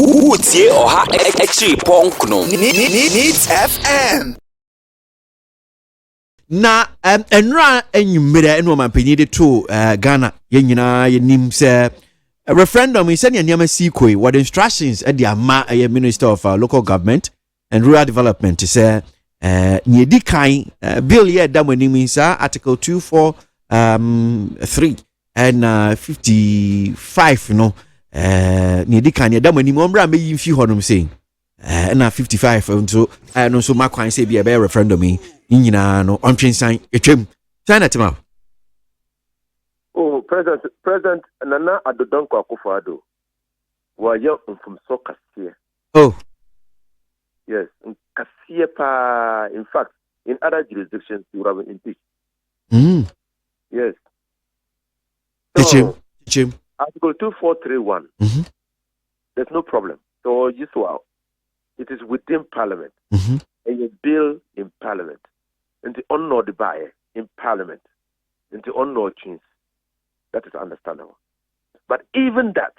Utie oha echi ponkno. Needs FM. Na enra enyumere eno mampani de to Ghana ye nyina ye nim se referendum is any nyama sikoi what instructions at the ama Minister of Local Government and Rural Development to say nye di kan bill ye da manim sa article 243 and 55 no nye di kan ye da manim ombra me yimfi honum saying na 55 so no so makwan say be a referendum nyina no ontwensan etwem China tema. Oh, President Nana Addo Akufo-Addo wa ye from so kasiye. Oh. Yes, kasiye pa. In fact, in other jurisdictions you have impeached. Yes. So, Article 2431. There's no problem. So it is within Parliament. And a bill in Parliament. And the honor the buyer in Parliament. And the honor change. That is understandable. But even that,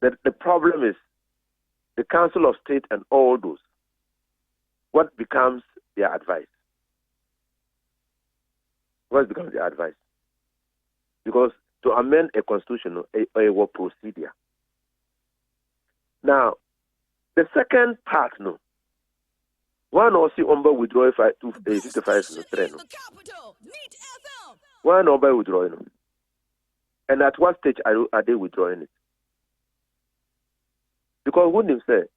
the problem is the Council of State and all those, what becomes their advice? What becomes their advice? Because to amend a constitution, a procedure. Now, the second part, no. One or see umber withdraw 55 no trend. One umber withdrawing. And at what stage are they withdrawing it? Because when they say,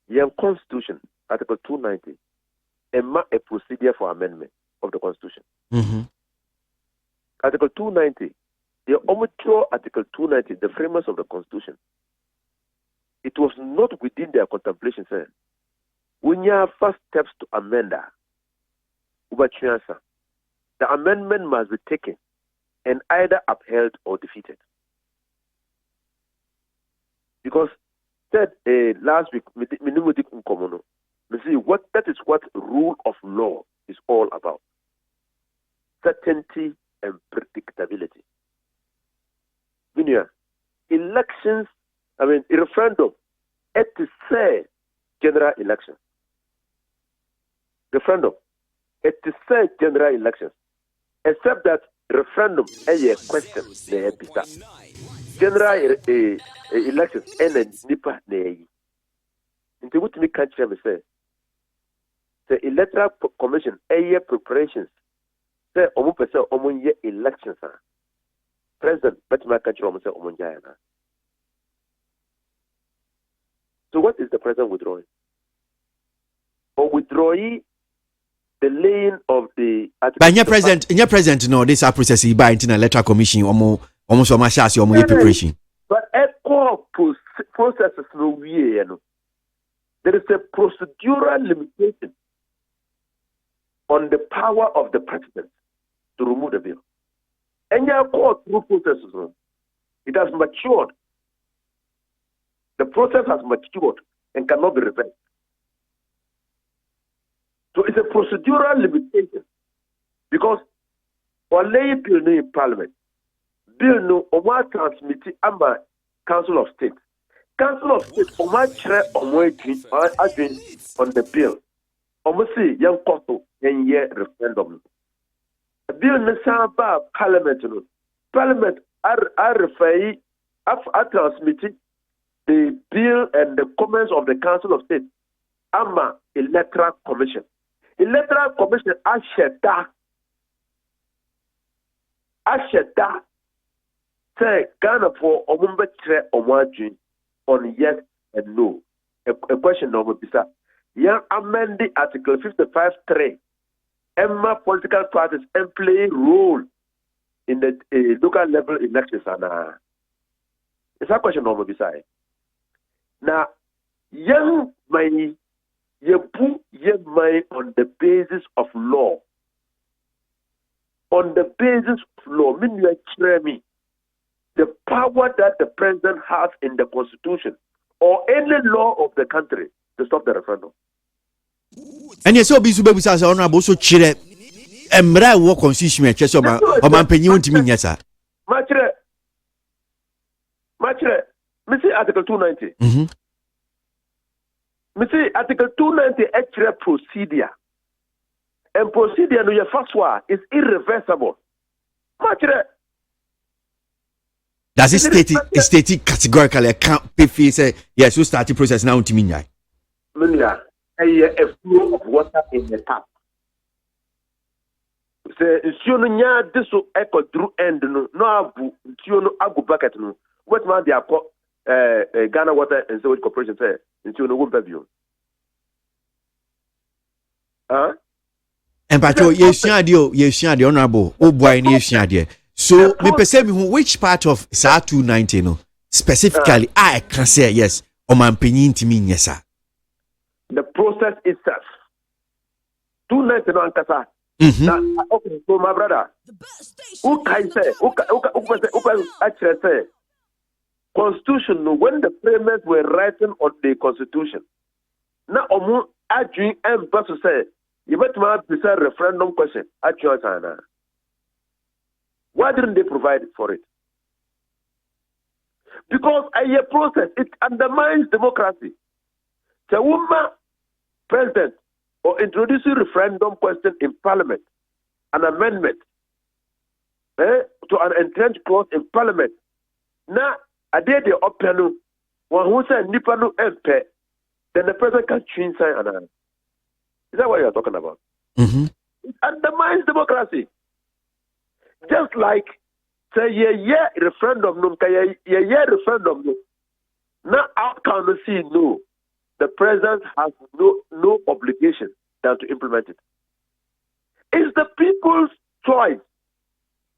your constitution, Article 290, a procedure for amendment of the constitution. Article 290, the omithrow Article 290, the framers of the constitution, it was not within their contemplation, sir. When you have first steps to amend the amendment must be taken and either upheld or defeated. Because said last week, that is what rule of law is all about. Certainty and predictability. Elections, a referendum, it is say general elections. Referendum, it is say general elections. Except that referendum is a question. General elections and a nipa neyi. Into what me catch them say. The electoral commission a preparations. Say omu pese omu ye elections. President, but my country omu say omu jayana. So what is the president withdrawing? Or withdrawing the laying of the but in your president no this process by into electoral commission almost preparation. But echo processes no way, there is a procedural limitation on the power of the president to remove the bill. And your court through processes, it has matured. The process has matured and cannot be reversed. So it's a procedural limitation because while lay bill no in Parliament, bill no Oma transmitted ama Council of State. Council of State Oma chere Oma agreed on the bill. Oma say young council and year referendum. The bill no samba Parliament no. Parliament are refer are transmitted the bill and the comments of the Council of State ama Electoral Commission. Electoral Commission asheda say Ghana for omumbe tre omwadwin on yes and no. A question number bisa. Yan amend the Article 55(3). Emma political parties and play role in the local level elections and it's a question number bisa. Now young my you put your mind on the basis of law. On the basis of law, mean you are me the power that the president has in the constitution or any law of the country to stop the referendum. And yes, so be super because honorable so chire emra wo constitution e chese o man penyi won timi nya sa. Machire Me see Article 290. Me see Article 290 extra procedure. And procedure no your first one is irreversible. Does it state categorically? I can't pay fee say yes, we start the process now to me. A flow of water in the tap. Say nsuo nya de so echo through end no abu nsuo no agu bucket no what man dey akọ Ghana Water and Sewage Corporation say nsuo no go babio and pacho yesua de honorable o boy ni yesua de so me pese me which part of sa 290 no specifically I can say yes o man panyin ntimi nyesa the process itself 290 no ankasa. Okay, so my brother, who can say, actually say, Constitution, when the framers were writing on the Constitution, now, arguing and to say, you better have a referendum question at your time. Why didn't they provide for it? Because a process, it undermines democracy. The woman president or introducing referendum question in Parliament, an amendment to an entrenched clause in Parliament. Now, I did the opinion one who said Nipano MP, then the president can change sign and is that what you're talking about? It undermines democracy. Just like say referendum referendum no. Now outcome see no. The president has no obligation than to implement it. It's the people's choice.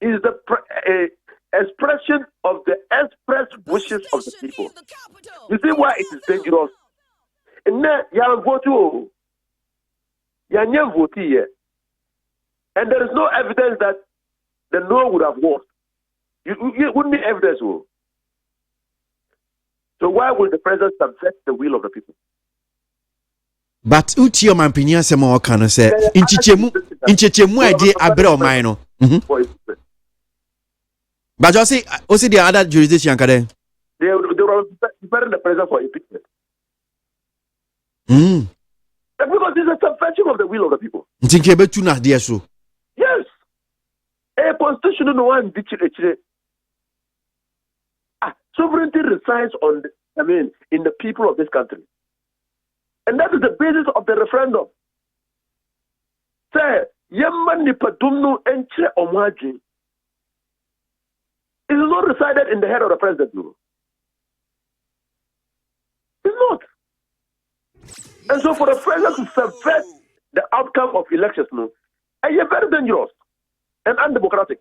It's the expression of the express wishes of the people. You see why it is dangerous? And now you vote here, and there is no evidence that the no would have worked. You wouldn't need evidence. So why would the president subject the will of the people? But uti o mampini asema o kan say inchichemu ade abre o man no but you see the other jurisdiction kade they were preparing the president for impeachment. Because it's a subversion of the will of the people. Ntinke betu na de so. Yes. A constitution no one dichire. Sovereignty resides in the people of this country. And that is the basis of the referendum. Say, Yemman Nipadumno Enche Omwaji. It is not resided in the head of the president. No. It's not. And so for the president to subvert the outcome of elections, no, is very dangerous and undemocratic.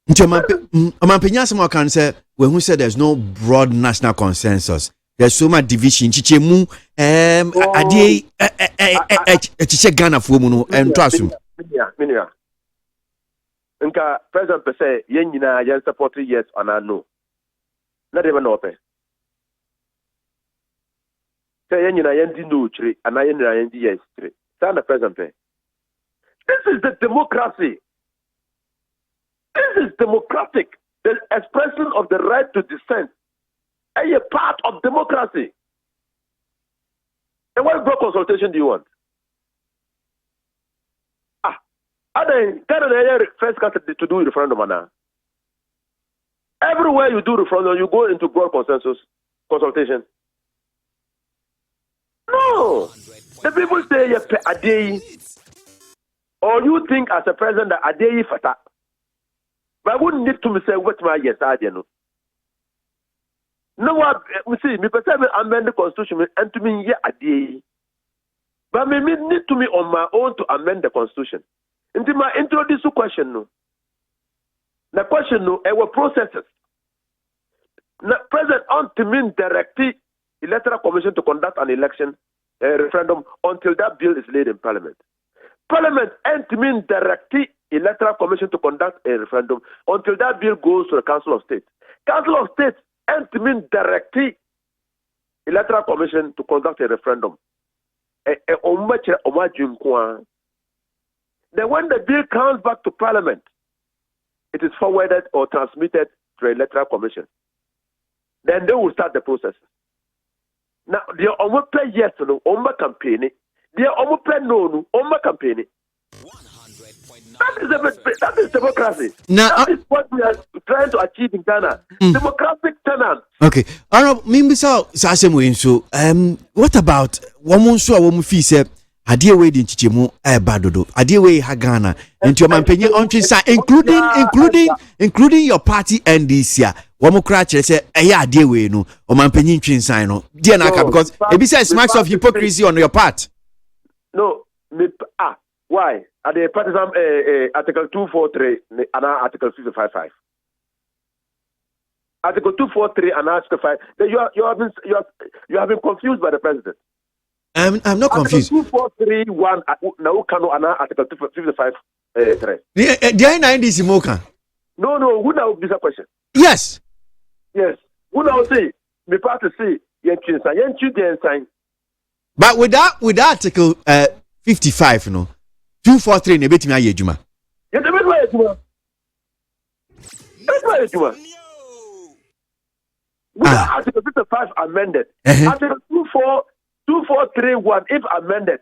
Mampenya some can say when who said there's no broad national consensus. There's so much division. Chichemu ade chiche Ghana for mu no en to asum. Minia. Nka president say yen nyina yen support yes or no. Not even no pay. Say yen nyina yen di no chire and yen nyina yen di yes chire. Stand the president pay. This is the democracy. This is democratic. The expression of the right to dissent. A part of democracy. And what broad consultation do you want? Canada first country to do referendum now. Everywhere you do referendum, you go into broad consultation. No. The people say a day. Or you think as a president that a day fata. But I wouldn't need to say what my yes I know. No one we see me perceive amend the constitution and to me a day. But me need to me on my own to amend the constitution. Until my introduce question no. The question no our processes. The president on to mean directly electoral commission to conduct an election referendum until that bill is laid in parliament. Parliament and to mean directly electoral commission to conduct a referendum until that bill goes to the Council of State. Council of State and to mean directly electoral commission to conduct a referendum. Then when the bill comes back to Parliament, it is forwarded or transmitted Electoral Commission. Then they will start the process. Now, they almost play yes or no, campaign. They almost play no, campaign. That is democracy. Now, that is what we are trying to achieve in Ghana. Democratic tenant. Okay. Maybe so. What about woman so a woman fee say? Adie we di nchichemu badodo. Adie we ha Ghana. Into your penye including your party NDC. Woman cry say adie we no. Oman penye ntwinsan no. Dear naka because it be says marks of hypocrisy on your part. No, why? At the partisan Article 243 and Article 555. Article 243 and Article 5. You have been confused by the president. I'm not confused. Article 243(1) now can and Article 255 3. There na this moka. No. Who now this question? Yes. Who now say me party say yen sign. But with Article 55, no. 243 ne betimi aye adwuma. Yes, adwuma. Article 55 amended. Article 2431 if amended,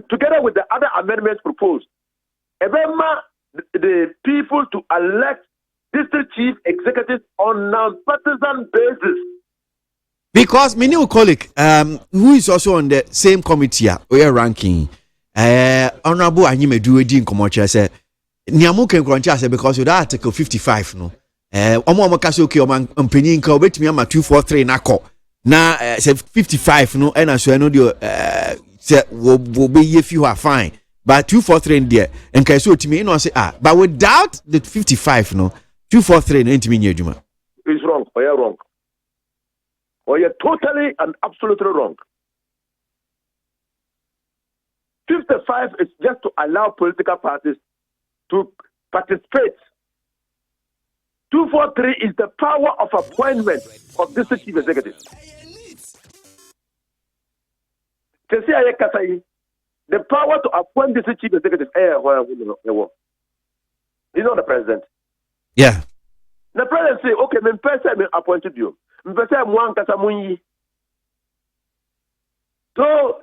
together with the other amendments proposed, the people to elect district chief executives on non-partisan basis. Because my new colleague, who is also on the same committee, we are ranking. Honorable Anyimedu Edi Nkomoche say niamu ken kroncha say because with Article 55 no omo ka say okay ompanyin ka obetumi ama 243 na ko na say 55 no and so no dey say wo be ye fi ho fine but 243 there and ka say otimi no say but without the 55 no 243 no ntimi nya adwuma. Is wrong. Or you're wrong. Or you're totally and absolutely wrong. 55 is just to allow political parties to participate. 243 is the power of appointment of district chief executive. The power to appoint district chief executive. You know the president. Yeah. The president say, okay, me person me appointed you. Me person mwan kasa munyi. So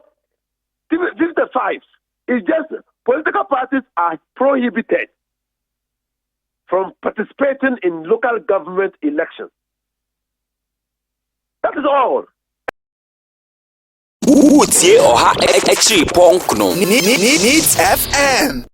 55 is just political parties are prohibited from participating in local government elections. That is all. Needs FM.